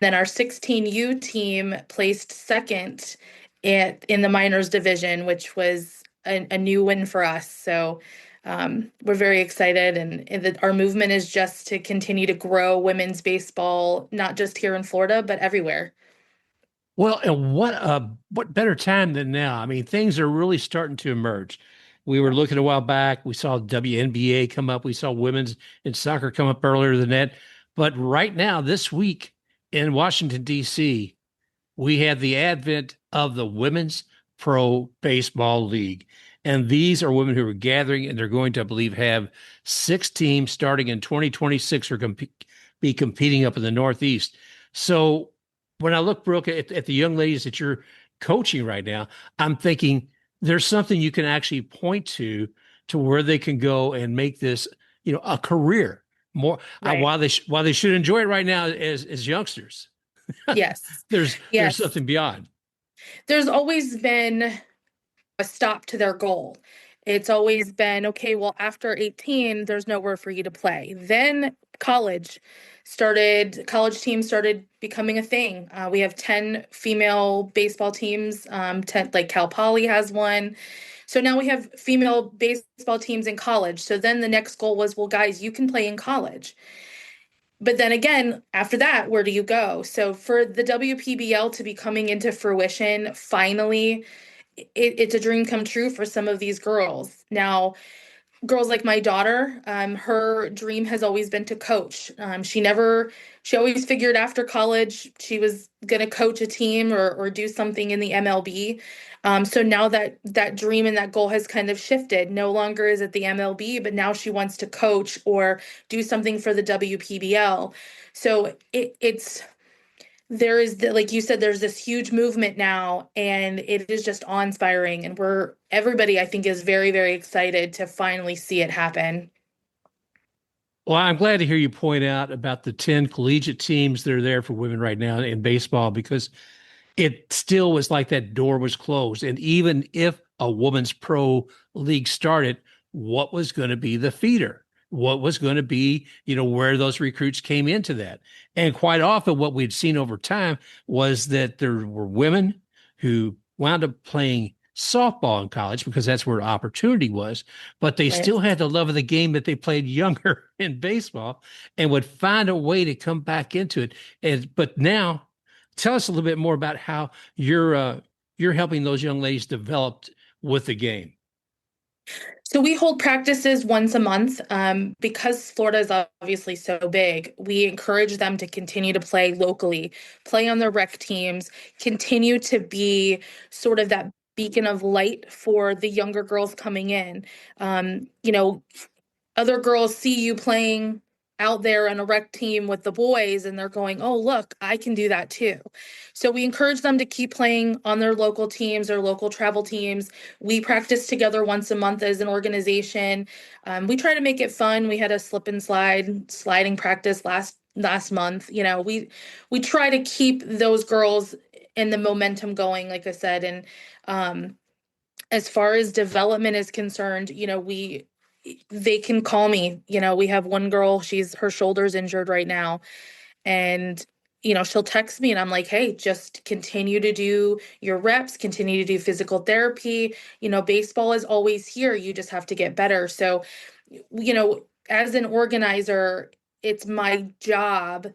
Speaker 3: Then our 16U team placed second in the minors division, which was a new win for us. So we're very excited, and our movement is just to continue to grow women's baseball, not just here in Florida, but everywhere.
Speaker 1: Well, and what better time than now? I mean, things are really starting to emerge. We were looking a while back. We saw WNBA come up. We saw women's in soccer come up earlier than that. But right now, this week in Washington, D.C., we have the advent of the Women's Pro Baseball League. And these are women who are gathering, and they're going to, I believe, have 6 teams starting in 2026 or be competing up in the Northeast. So when I look, Brooke, at the young ladies that you're coaching right now, I'm thinking there's something you can actually point to where they can go and make this, a career. More
Speaker 3: Right.
Speaker 1: while they should enjoy it right now as youngsters,
Speaker 3: Yes.
Speaker 1: there's
Speaker 3: Yes.
Speaker 1: something beyond.
Speaker 3: There's always been a stop to their goal. It's always been, okay, well, after 18, there's nowhere for you to play. Then college teams started becoming a thing. We have 10 female baseball teams, 10, like Cal Poly has one. So now we have female baseball teams in college. So then the next goal was, well, guys, you can play in college. But then again, after that, where do you go? So for the WPBL to be coming into fruition, finally, it's a dream come true for some of these girls. Now, girls like my daughter, her dream has always been to coach. She always figured after college she was going to coach a team or do something in the MLB. So now that dream and that goal has kind of shifted. No longer is it the MLB, but now she wants to coach or do something for the WPBL. So it's there is like you said, there's this huge movement now, and it is just awe-inspiring, and everybody I think is very, very excited to finally see it happen.
Speaker 1: Well, I'm glad to hear you point out about the 10 collegiate teams that are there for women right now in baseball, because it still was like that door was closed. And even if a women's pro league started, what was going to be the feeder? What was going to be, where those recruits came into that? And quite often, what we'd seen over time was that there were women who wound up playing softball in college because that's where opportunity was, but they
Speaker 3: Right.
Speaker 1: still had the love of the game that they played younger in baseball and would find a way to come back into it. But now, tell us a little bit more about how you're helping those young ladies develop with the game.
Speaker 3: So we hold practices once a month. Because Florida is obviously so big, we encourage them to continue to play locally, play on their rec teams, continue to be sort of that beacon of light for the younger girls coming in. You know, other girls see you playing out there on a rec team with the boys, and they're going, oh, look, I can do that too. So we encourage them to keep playing on their local teams or local travel teams. We practice together once a month as an organization. We try to make it fun. We had a slip and sliding practice last month. We try to keep those girls and the momentum going, like I said. And as far as development is concerned, they can call me. We have one girl, her shoulder's injured right now, and she'll text me and I'm like, hey, just continue to do your reps, continue to do physical therapy. Baseball is always here. You just have to get better. So, as an organizer, it's my job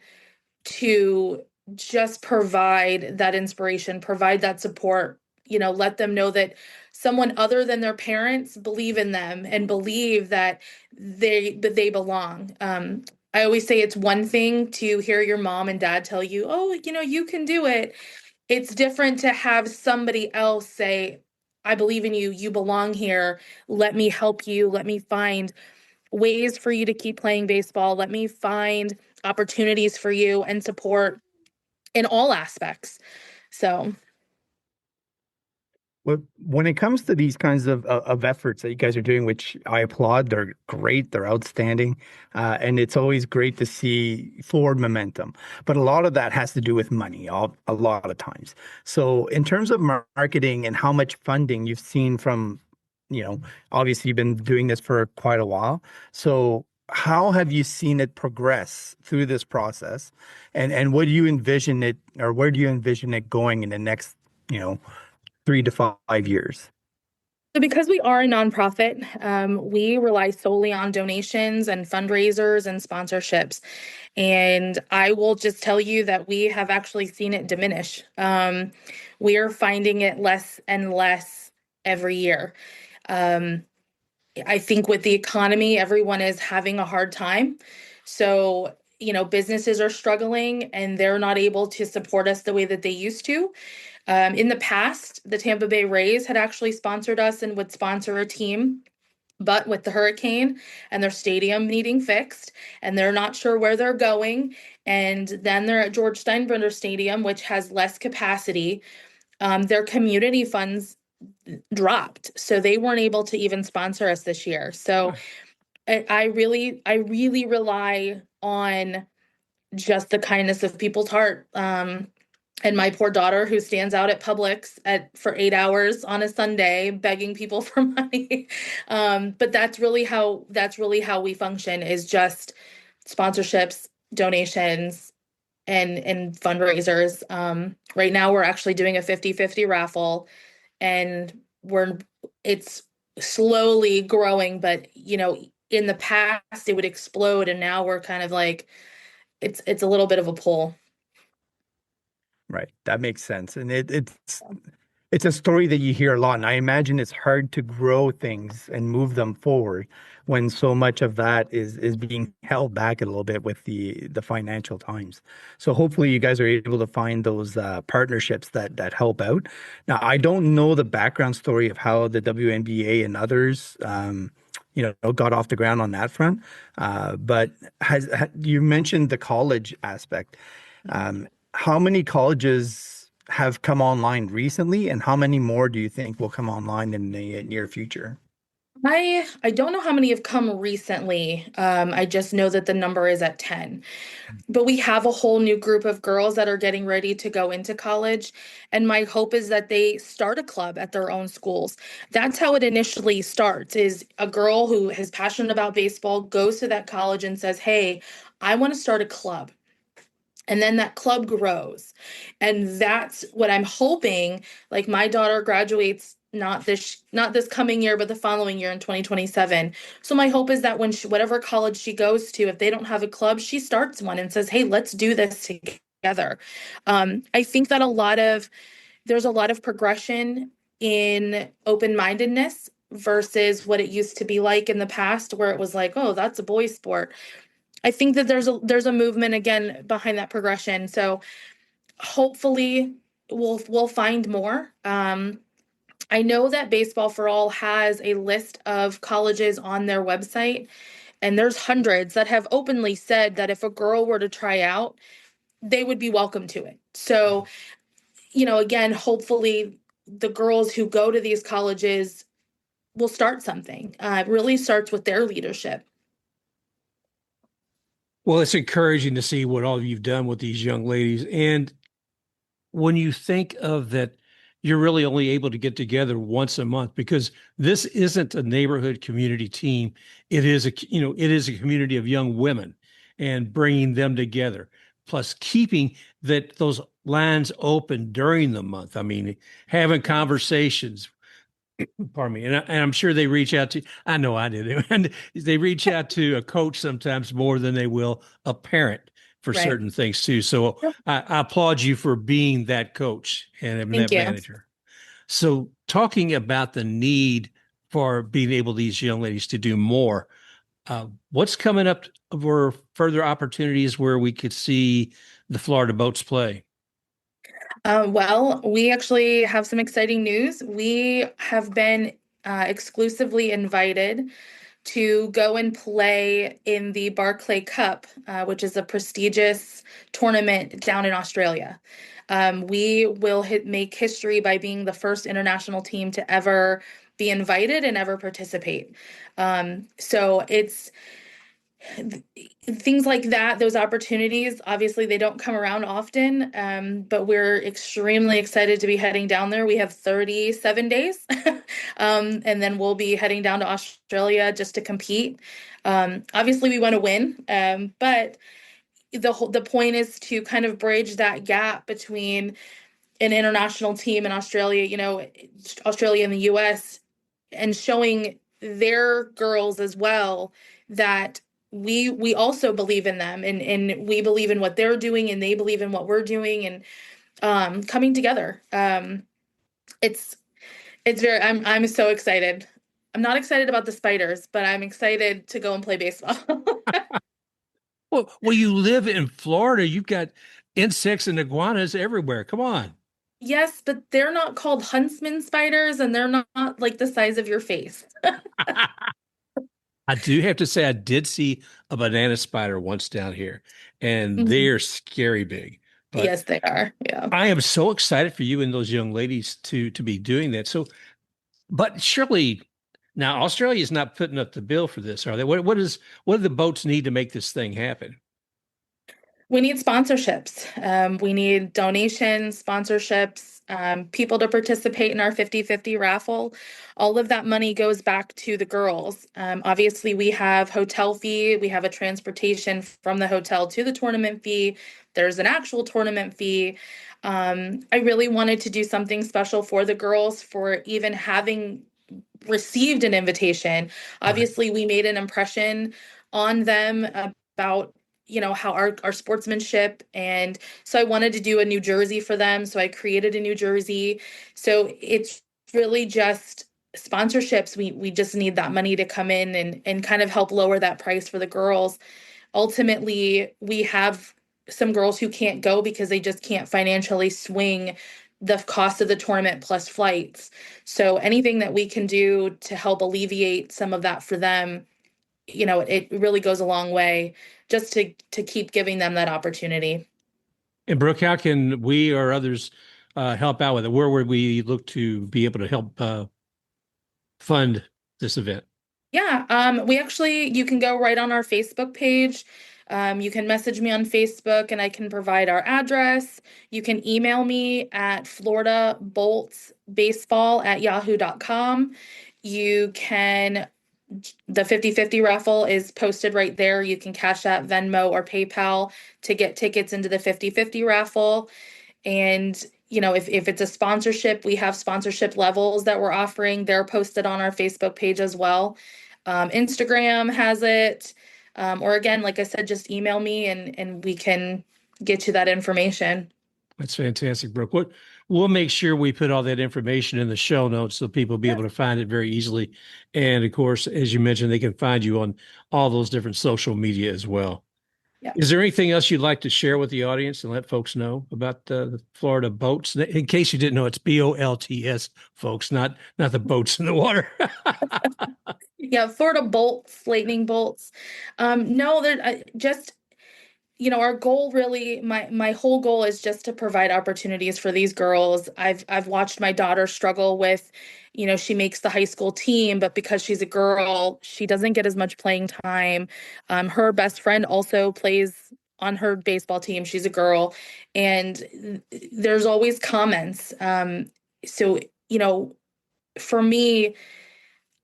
Speaker 3: to just provide that inspiration, provide that support, let them know that someone other than their parents believe in them and believe that they belong. I always say it's one thing to hear your mom and dad tell you, oh, you can do it. It's different to have somebody else say, I believe in you, you belong here. Let me help you. Let me find ways for you to keep playing baseball. Let me find opportunities for you and support in all aspects. So,
Speaker 2: when it comes to these kinds of efforts that you guys are doing, which I applaud, they're great, they're outstanding, and it's always great to see forward momentum. But a lot of that has to do with money, a lot of times. So, in terms of marketing and how much funding you've seen from, obviously you've been doing this for quite a while. So, how have you seen it progress through this process, and what do you envision it, or where do you envision it going in the next, 3 to 5 years?
Speaker 3: So because we are a nonprofit, we rely solely on donations and fundraisers and sponsorships. And I will just tell you that we have actually seen it diminish. We are finding it less and less every year. I think with the economy, everyone is having a hard time. So, businesses are struggling and they're not able to support us the way that they used to. In the past, the Tampa Bay Rays had actually sponsored us and would sponsor a team, but with the hurricane and their stadium needing fixed, and they're not sure where they're going, and then they're at George Steinbrenner Stadium, which has less capacity, their community funds dropped, so they weren't able to even sponsor us this year. So I really rely on just the kindness of people's heart. And my poor daughter, who stands out at Publix for 8 hours on a Sunday begging people for money. But that's really how we function, is just sponsorships, donations, and fundraisers. Right now we're actually doing a 50-50 raffle, and it's slowly growing, but in the past it would explode, and now we're kind of like, it's a little bit of a pull.
Speaker 2: Right. That makes sense. And it's a story that you hear a lot. And I imagine it's hard to grow things and move them forward when so much of that is being held back a little bit with the financial times. So hopefully you guys are able to find those partnerships that help out. Now, I don't know the background story of how the WNBA and others got off the ground on that front. But you mentioned the college aspect. How many colleges have come online recently, and how many more do you think will come online in the near future?
Speaker 3: I don't know how many have come recently. I just know that the number is at 10. But we have a whole new group of girls that are getting ready to go into college. And my hope is that they start a club at their own schools. That's how it initially starts, is a girl who is passionate about baseball goes to that college and says, hey, I want to start a club. And then that club grows. And that's what I'm hoping. Like, my daughter graduates not this coming year, but the following year in 2027. So my hope is that when whatever college she goes to, if they don't have a club, she starts one and says, hey, let's do this together. I think that there's a lot of progression in open-mindedness versus what it used to be like in the past, where it was like, oh, that's a boys' sport. I think that there's a movement again behind that progression. So hopefully we'll find more. I know that Baseball for All has a list of colleges on their website, and there's hundreds that have openly said that if a girl were to try out, they would be welcome to it. So, again, hopefully the girls who go to these colleges will start something. It really starts with their leadership.
Speaker 1: Well, it's encouraging to see what all you've done with these young ladies. And when you think of that, you're really only able to get together once a month, because this isn't a neighborhood community team. It is a community of young women, and bringing them together, plus keeping that those lines open during the month. I mean, having conversations, pardon me, and I'm sure they reach out to, I know I did, and they reach out to a coach sometimes more than they will a parent for
Speaker 3: Right.
Speaker 1: certain things too. So I applaud you for being that coach and
Speaker 3: Thank
Speaker 1: that
Speaker 3: you.
Speaker 1: manager. So talking about the need for being able these young ladies to do more, what's coming up for further opportunities where we could see the Florida Boats play?
Speaker 3: Well, we actually have some exciting news. We have been exclusively invited to go and play in the Barclay Cup, which is a prestigious tournament down in Australia. We will make history by being the first international team to ever be invited and ever participate. So it's things like that, those opportunities, obviously they don't come around often, but we're extremely excited to be heading down there. We have 37 days, and then we'll be heading down to Australia just to compete. Obviously, we want to win, but the point is to kind of bridge that gap between an international team in Australia, Australia and the US, and showing their girls as well that we also believe in them, and we believe in what they're doing and they believe in what we're doing, and coming together. It's very I'm so excited. I'm not excited about the spiders, but I'm excited to go and play baseball.
Speaker 1: Well, you live in Florida. You've got insects and iguanas everywhere. Come on.
Speaker 3: Yes, but they're not called huntsman spiders, and they're not like the size of your face.
Speaker 1: I do have to say, I did see a banana spider once down here, and
Speaker 3: Mhm.
Speaker 1: they're scary big. But
Speaker 3: Yes, they are. Yeah.
Speaker 1: I am so excited for you and those young ladies to be doing that. So, but surely now Australia is not putting up the bill for this, are they? What do the boats need to make this thing happen?
Speaker 3: We need sponsorships. We need donations, sponsorships, people to participate in our 50-50 raffle. All of that money goes back to the girls. Obviously, we have hotel fee, we have a transportation from the hotel to the tournament fee. There's an actual tournament fee. I really wanted to do something special for the girls for even having received an invitation.
Speaker 1: Right.
Speaker 3: Obviously, we made an impression on them about how our sportsmanship, and so I wanted to do a new jersey for them, so I created a new jersey. So it's really just sponsorships. We just need that money to come in and kind of help lower that price for the girls. Ultimately, we have some girls who can't go because they just can't financially swing the cost of the tournament plus flights. So anything that we can do to help alleviate some of that for them, it really goes a long way just to keep giving them that opportunity.
Speaker 1: And Brooke, how can we or others help out with it? Where would we look to be able to help fund this event?
Speaker 3: Yeah, you can go right on our Facebook page. You can message me on Facebook and I can provide our address. You can email me at floridaboltsbaseball@yahoo.com. You can, the 50-50 raffle is posted right there. You can Cash App, Venmo, or PayPal to get tickets into the 50-50 raffle. And, if it's a sponsorship, we have sponsorship levels that we're offering. They're posted on our Facebook page as well. Instagram has it. Or again, like I said, just email me and we can get you that information.
Speaker 1: That's fantastic, Brooke. We'll make sure we put all that information in the show notes so people will be
Speaker 3: Yeah.
Speaker 1: able to find it very easily. And of course, as you mentioned, they can find you on all those different social media as well.
Speaker 3: Yeah.
Speaker 1: Is there anything else you'd like to share with the audience and let folks know about the Florida boats? In case you didn't know, it's BOLTS, folks, not the boats in the water.
Speaker 3: Yeah, Florida bolts, lightning bolts. No, they're just our goal really, my whole goal is just to provide opportunities for these girls. I've watched my daughter struggle with, she makes the high school team, but because she's a girl, she doesn't get as much playing time. Her best friend also plays on her baseball team. She's a girl, and there's always comments. So, for me,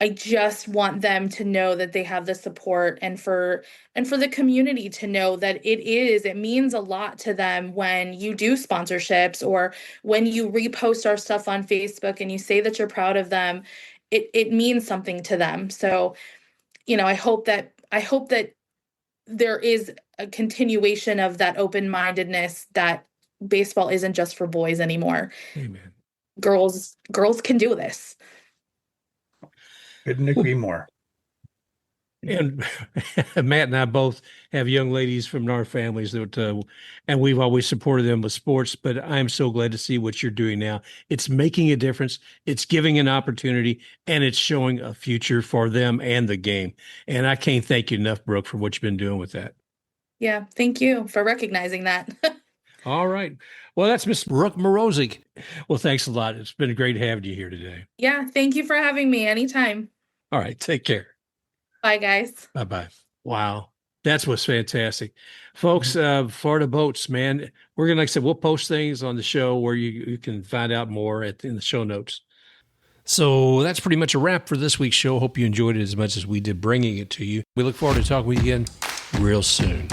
Speaker 3: I just want them to know that they have the support, and for the community to know that it means a lot to them when you do sponsorships or when you repost our stuff on Facebook and you say that you're proud of them. It means something to them. So, I hope that there is a continuation of that open-mindedness, that baseball isn't just for boys anymore.
Speaker 1: Amen.
Speaker 3: Girls can do this.
Speaker 2: Couldn't agree more.
Speaker 1: And Matt and I both have young ladies from our families that, and we've always supported them with sports, but I'm so glad to see what you're doing now. It's making a difference. It's giving an opportunity, and it's showing a future for them and the game. And I can't thank you enough, Brooke, for what you've been doing with that.
Speaker 3: Yeah. Thank you for recognizing that.
Speaker 1: All right. Well, that's Miss Brooke Morozic. Well, thanks a lot. It's been great having you here today.
Speaker 3: Yeah. Thank you for having me anytime.
Speaker 1: All right. Take care.
Speaker 3: Bye, guys.
Speaker 1: Bye-bye. Wow. That's what's fantastic. Folks, Florida Boats, man, we're going to, like I said, we'll post things on the show where you can find out more in the show notes. So that's pretty much a wrap for this week's show. Hope you enjoyed it as much as we did bringing it to you. We look forward to talking with you again real soon.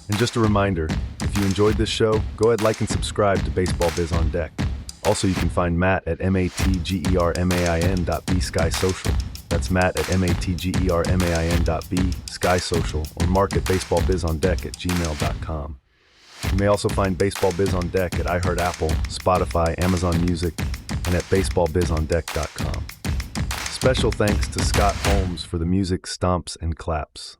Speaker 4: And just a reminder, if you enjoyed this show, go ahead, like, and subscribe to Baseball Biz on Deck. Also, you can find Matt at matgermain.b Sky Social. That's Matt at matgermain.b Sky Social, or Mark at baseballbizondeck@gmail.com. You may also find Baseball Biz on Deck at iHeart Apple, Spotify, Amazon Music, and at baseballbizondeck.com. Special thanks to Scott Holmes for the music, stomps, and claps.